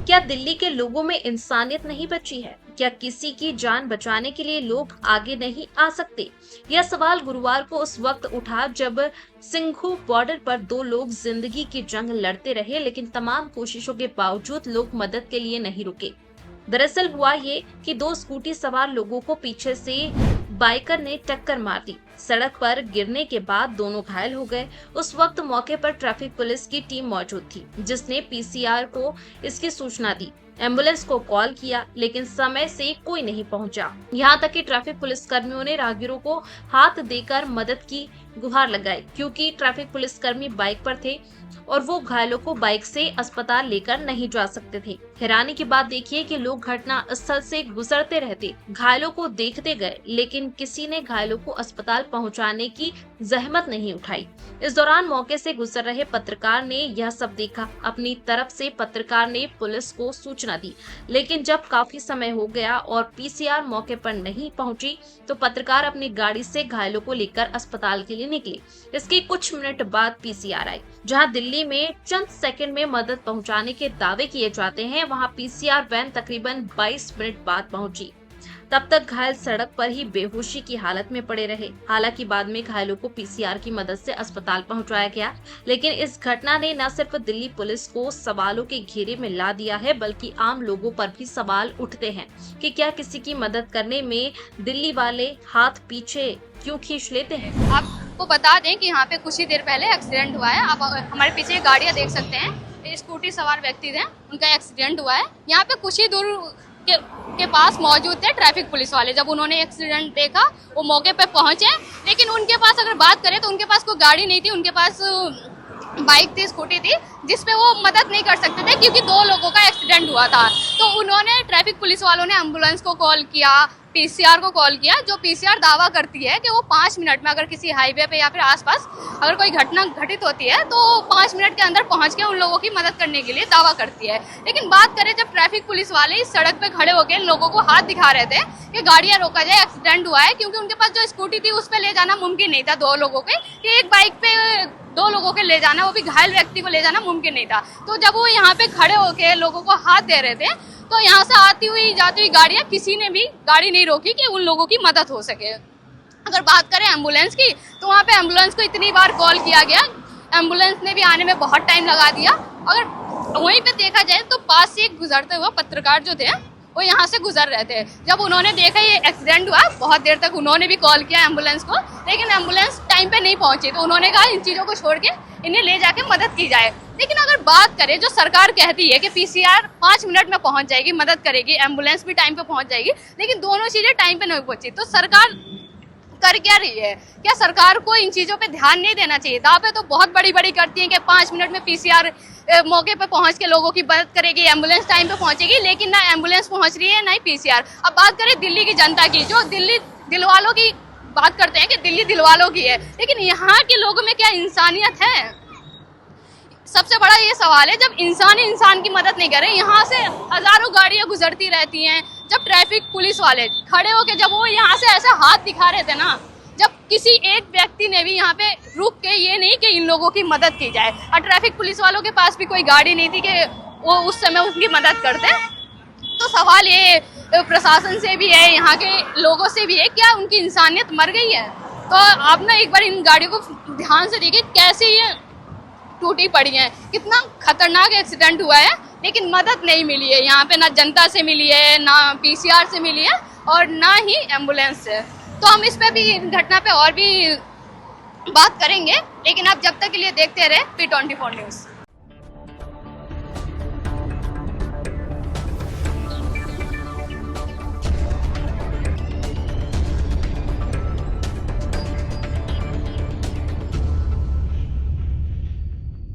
क्या दिल्ली के लोगों में इंसानियत नहीं बची है? क्या किसी की जान बचाने के लिए लोग आगे नहीं आ सकते? यह सवाल गुरुवार को उस वक्त उठा जब सिंघू बॉर्डर पर दो लोग जिंदगी की जंग लड़ते रहे, लेकिन तमाम कोशिशों के बावजूद लोग मदद के लिए नहीं रुके। दरअसल हुआ ये कि दो स्कूटी सवार लोगों को पीछे से बाइकर ने टक्कर मार दी। सड़क पर गिरने के बाद दोनों घायल हो गए। उस वक्त मौके पर ट्रैफिक पुलिस की टीम मौजूद थी, जिसने पीसीआर को इसकी सूचना दी। एम्बुलेंस को कॉल किया, लेकिन समय से कोई नहीं पहुंचा। यहाँ तक कि ट्रैफिक पुलिस कर्मियों ने राहगीरों को हाथ देकर मदद की गुहार लगाई, क्योंकि ट्रैफिक पुलिसकर्मी बाइक पर थे और वो घायलों को बाइक से अस्पताल लेकर नहीं जा सकते थे। हैरानी की बात देखिए कि लोग घटना स्थल से गुजरते रहते घायलों को देखते गए, लेकिन किसी ने घायलों को अस्पताल पहुंचाने की जहमत नहीं उठाई। इस दौरान मौके से गुजर रहे पत्रकार ने यह सब देखा। अपनी तरफ से पत्रकार ने पुलिस को सूचना दी, लेकिन जब काफी समय हो गया और पीसीआर मौके पर नहीं पहुंची, तो पत्रकार अपनी गाड़ी से घायलों को लेकर अस्पताल के लिए निकले। इसके कुछ मिनट बाद पीसीआर आई। जहां दिल्ली में चंद सेकंड में मदद पहुंचाने के दावे किए जाते हैं, वहां पीसीआर वैन तकरीबन 22 मिनट बाद पहुंची। तब तक घायल सड़क पर ही बेहोशी की हालत में पड़े रहे। हालांकि बाद में घायलों को पीसीआर की मदद से अस्पताल पहुंचाया गया, लेकिन इस घटना ने न सिर्फ दिल्ली पुलिस को सवालों के घेरे में ला दिया है, बल्कि आम लोगों पर भी सवाल उठते हैं कि क्या किसी की मदद करने में दिल्ली वाले हाथ पीछे क्यों खींच लेते हैं। आपको बता दें कि यहाँ पे कुछ ही देर पहले एक्सीडेंट हुआ है। आप हमारे पीछे गाड़ियाँ देख सकते हैं, स्कूटी सवार व्यक्ति थे, उनका एक्सीडेंट हुआ है। यहाँ पे कुछ ही दूर के पास मौजूद थे ट्रैफिक पुलिस वाले। जब उन्होंने एक्सीडेंट देखा, वो मौके पे पहुंचे, लेकिन उनके पास अगर बात करें तो उनके पास कोई गाड़ी नहीं थी, उनके पास बाइक थी, स्कूटी थी, जिसपे वो मदद नहीं कर सकते थे क्योंकि दो लोगों का एक्सीडेंट हुआ था। तो उन्होंने ट्रैफिक पुलिस वालों ने एम्बुलेंस को कॉल किया, पीसीआर को कॉल किया। जो पीसीआर दावा करती है कि वो 5 मिनट में, अगर किसी हाईवे पे या फिर आसपास अगर कोई घटना घटित होती है तो 5 मिनट के अंदर पहुंच के उन लोगों की मदद करने के लिए दावा करती है। लेकिन बात करें जब ट्रैफिक पुलिस वाले इस सड़क पे खड़े होकर लोगों को हाथ दिखा रहे थे कि गाड़ियां रोका जाए, एक्सीडेंट हुआ है, क्योंकि उनके पास जो स्कूटी थी उस पर ले जाना मुमकिन नहीं था दो लोगों के, कि एक बाइक पे दो लोगों के ले जाना, वो भी घायल व्यक्ति को ले जाना मुमकिन नहीं था। तो जब वो यहाँ पे खड़े होके लोगों को हाथ दे रहे थे, तो यहाँ से आती हुई जाती हुई गाड़ियाँ, किसी ने भी गाड़ी नहीं रोकी कि उन लोगों की मदद हो सके। अगर बात करें एम्बुलेंस की, तो वहाँ पे एम्बुलेंस को इतनी बार कॉल किया गया, एम्बुलेंस ने भी आने में बहुत टाइम लगा दिया। अगर वहीं पे देखा जाए तो पास से एक गुजरते हुए पत्रकार जो थे वो यहाँ से गुजर रहे थे। जब उन्होंने देखा ये एक्सीडेंट हुआ, बहुत देर तक उन्होंने भी कॉल किया एम्बुलेंस को, लेकिन एम्बुलेंस टाइम पे नहीं पहुंची। तो उन्होंने कहा इन चीज़ों को छोड़ के इन्हें ले जाके मदद की जाए। लेकिन अगर बात करें, जो सरकार कहती है कि पीसीआर 5 मिनट में पहुंच जाएगी, मदद करेगी, एम्बुलेंस भी टाइम पे पहुंच जाएगी, लेकिन दोनों चीज़ें टाइम पे नहीं पहुंची, तो सरकार कर क्या रही है? क्या सरकार को इन चीज़ों पे ध्यान नहीं देना चाहिए? दावे तो बहुत बड़ी बड़ी करती हैं कि 5 मिनट में पीसीआर मौके पे पहुंच के लोगों की मदद करेगी, एम्बुलेंस टाइम पे पहुंचेगी, लेकिन ना एम्बुलेंस पहुंच रही है ना ही पीसीआर। अब बात करें दिल्ली की जनता की, जो दिल्ली दिलवालों की बात करते हैं कि दिल्ली दिलवालों की है, लेकिन यहाँ के लोगों में क्या इंसानियत है? सबसे बड़ा ये सवाल है, जब इंसान की मदद नहीं करे, यहाँ से हजारों गाड़ियाँ गुजरती रहती हैं, जब ट्रैफिक पुलिस वाले खड़े होके जब वो यहाँ से ऐसे हाथ दिखा रहे थे ना, जब किसी एक व्यक्ति ने भी यहाँ पे रुक के ये नहीं कि इन लोगों की मदद की जाए, और ट्रैफिक पुलिस वालों के पास भी कोई गाड़ी नहीं थी कि वो उस समय उनकी मदद करते, तो सवाल ये प्रशासन से भी है, यहाँ के लोगों से भी है, क्या उनकी इंसानियत मर गई है? तो आप ना एक बार इन गाड़ियों को ध्यान से देखिए कैसे ये टूटी पड़ी हैं, कितना खतरनाक एक्सीडेंट हुआ है, लेकिन मदद नहीं मिली है यहाँ पे, ना जनता से मिली है, ना पीसीआर से मिली है, और ना ही एम्बुलेंस से। तो हम इस पे भी, घटना पे और भी बात करेंगे, लेकिन आप जब तक के लिए देखते रहे P24 न्यूज़।